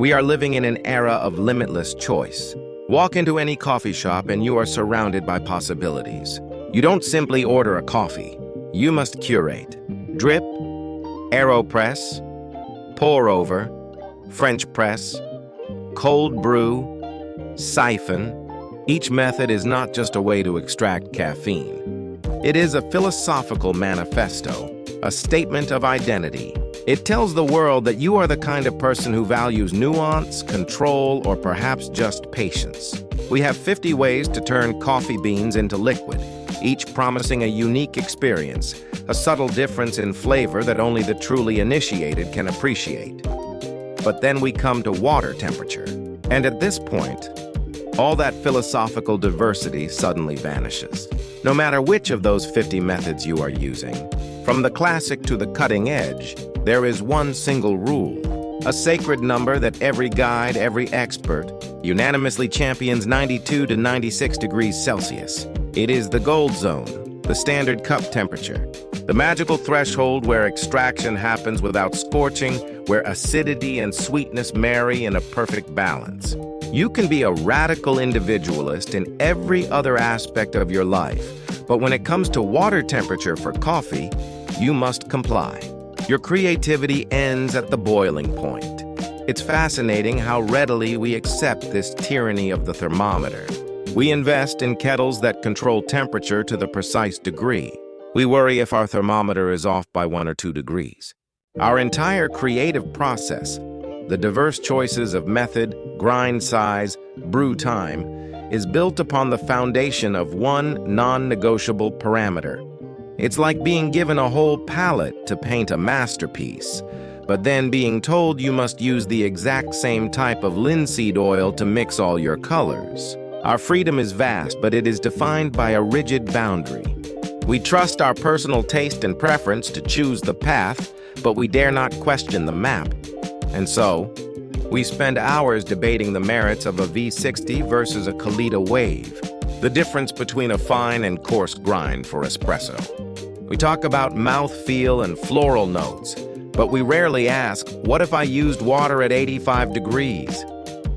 We are living in an era of limitless choice. Walk into any coffee shop and you are surrounded by possibilities. You don't simply order a coffee. You must curate. Drip, AeroPress, pour over, French press, cold brew, siphon. Each method is not just a way to extract caffeine. It is a philosophical manifesto, a statement of identity. It tells the world that you are the kind of person who values nuance, control, or perhaps just patience. We have 50 ways to turn coffee beans into liquid, each promising a unique experience, a subtle difference in flavor that only the truly initiated can appreciate. But then we come to water temperature, and at this point, all that philosophical diversity suddenly vanishes. No matter which of those 50 methods you are using, from the classic to the cutting edge, there is one single rule, a sacred number that every guide, every expert, unanimously champions 92 to 96 degrees Celsius. It is the gold zone, the standard cup temperature, the magical threshold where extraction happens without scorching, where acidity and sweetness marry in a perfect balance. You can be a radical individualist in every other aspect of your life, but when it comes to water temperature for coffee, you must comply. Your creativity ends at the boiling point. It's fascinating how readily we accept this tyranny of the thermometer. We invest in kettles that control temperature to the precise degree. We worry if our thermometer is off by 1 or 2 degrees. Our entire creative process, the diverse choices of method, grind size, brew time, is built upon the foundation of one non-negotiable parameter. It's like being given a whole palette to paint a masterpiece, but then being told you must use the exact same type of linseed oil to mix all your colors. Our freedom is vast, but it is defined by a rigid boundary. We trust our personal taste and preference to choose the path, but we dare not question the map. And so, we spend hours debating the merits of a V60 versus a Kalita wave, the difference between a fine and coarse grind for espresso. We talk about mouthfeel and floral notes, but we rarely ask, what if I used water at 85 degrees?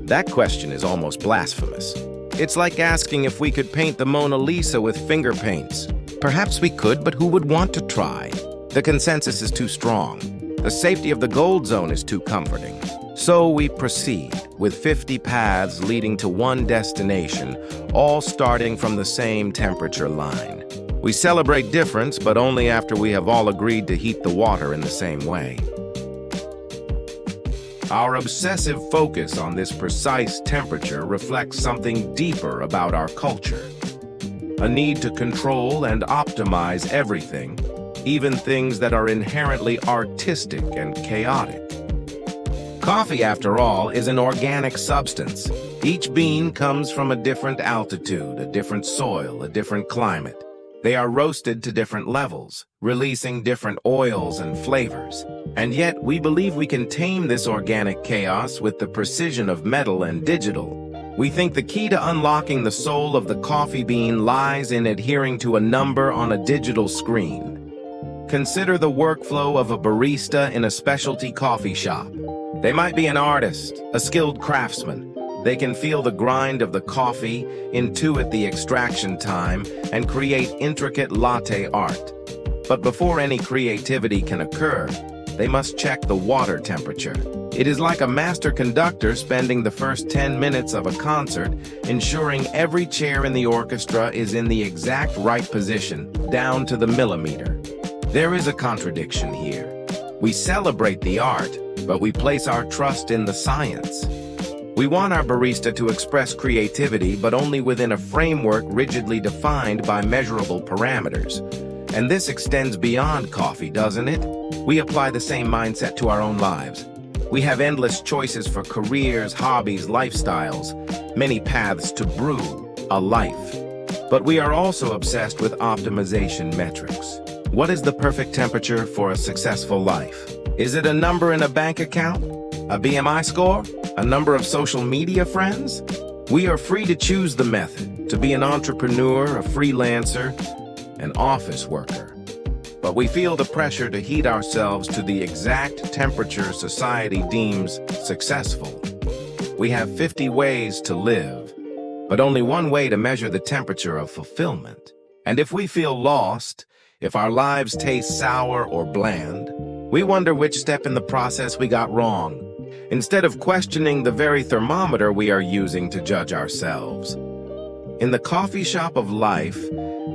That question is almost blasphemous. It's like asking if we could paint the Mona Lisa with finger paints. Perhaps we could, but who would want to try? The consensus is too strong. The safety of the gold zone is too comforting. So we proceed, with 50 paths leading to one destination, all starting from the same temperature line. We celebrate difference, but only after we have all agreed to heat the water in the same way. Our obsessive focus on this precise temperature reflects something deeper about our culture. A need to control and optimize everything, even things that are inherently artistic and chaotic. Coffee, after all, is an organic substance. Each bean comes from a different altitude, a different soil, a different climate. They are roasted to different levels, releasing different oils and flavors. And yet, we believe we can tame this organic chaos with the precision of metal and digital. We think the key to unlocking the soul of the coffee bean lies in adhering to a number on a digital screen. Consider the workflow of a barista in a specialty coffee shop. They might be an artist, a skilled craftsman. They can feel the grind of the coffee, intuit the extraction time, and create intricate latte art. But before any creativity can occur, they must check the water temperature. It is like a master conductor spending the first 10 minutes of a concert, ensuring every chair in the orchestra is in the exact right position, down to the millimeter. There is a contradiction here. We celebrate the art, but we place our trust in the science. We want our barista to express creativity, but only within a framework rigidly defined by measurable parameters. And this extends beyond coffee, doesn't it? We apply the same mindset to our own lives. We have endless choices for careers, hobbies, lifestyles, many paths to brew a life. But we are also obsessed with optimization metrics. What is the perfect temperature for a successful life? Is it a number in a bank account? A BMI score? A number of social media friends? We are free to choose the method, to be an entrepreneur, a freelancer, an office worker. But we feel the pressure to heat ourselves to the exact temperature society deems successful. We have 50 ways to live, but only one way to measure the temperature of fulfillment. And if we feel lost, if our lives taste sour or bland, we wonder which step in the process we got wrong, instead of questioning the very thermometer we are using to judge ourselves. In the coffee shop of life,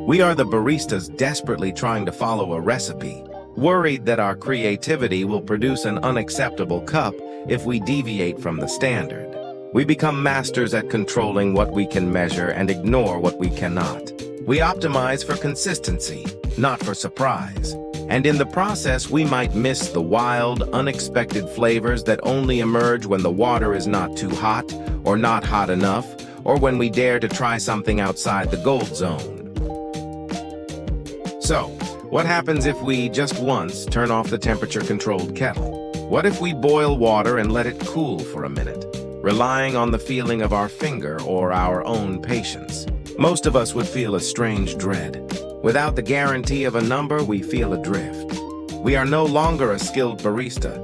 we are the baristas desperately trying to follow a recipe, worried that our creativity will produce an unacceptable cup if we deviate from the standard. We become masters at controlling what we can measure and ignore what we cannot. We optimize for consistency, not for surprise. And in the process, we might miss the wild, unexpected flavors that only emerge when the water is not too hot or not hot enough, or when we dare to try something outside the gold zone. So, what happens if we just once turn off the temperature-controlled kettle? What if we boil water and let it cool for a minute, relying on the feeling of our finger or our own patience? Most of us would feel a strange dread. Without the guarantee of a number, we feel adrift. We are no longer a skilled barista.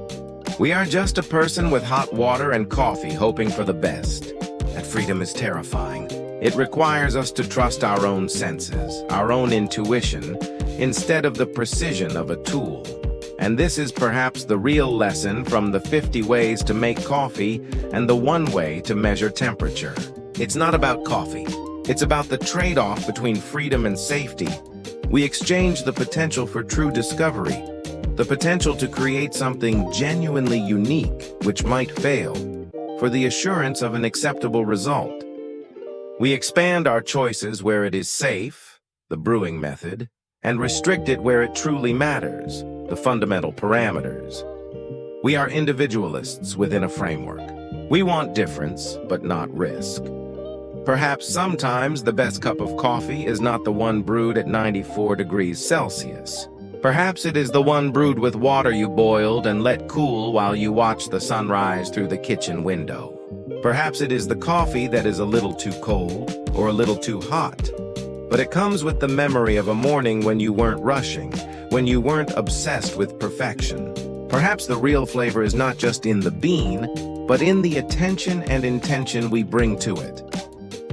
We are just a person with hot water and coffee hoping for the best. That freedom is terrifying. It requires us to trust our own senses, our own intuition, instead of the precision of a tool. And this is perhaps the real lesson from the 50 ways to make coffee and the one way to measure temperature. It's not about coffee. It's about the trade-off between freedom and safety. We exchange the potential for true discovery, the potential to create something genuinely unique, which might fail, for the assurance of an acceptable result. We expand our choices where it is safe, the brewing method, and restrict it where it truly matters, the fundamental parameters. We are individualists within a framework. We want difference, but not risk. Perhaps sometimes the best cup of coffee is not the one brewed at 94 degrees Celsius. Perhaps it is the one brewed with water you boiled and let cool while you watch the sunrise through the kitchen window. Perhaps it is the coffee that is a little too cold or a little too hot. But it comes with the memory of a morning when you weren't rushing, when you weren't obsessed with perfection. Perhaps the real flavor is not just in the bean, but in the attention and intention we bring to it.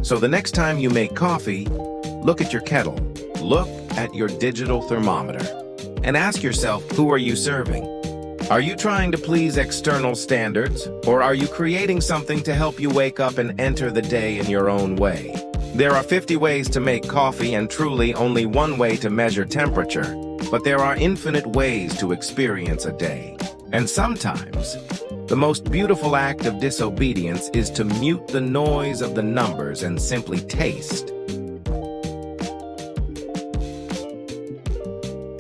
So the next time you make coffee, look at your kettle, look at your digital thermometer, and ask yourself, who are you serving? Are you trying to please external standards, or are you creating something to help you wake up and enter the day in your own way? There are 50 ways to make coffee and truly only one way to measure temperature, but there are infinite ways to experience a day. And sometimes, the most beautiful act of disobedience is to mute the noise of the numbers and simply taste.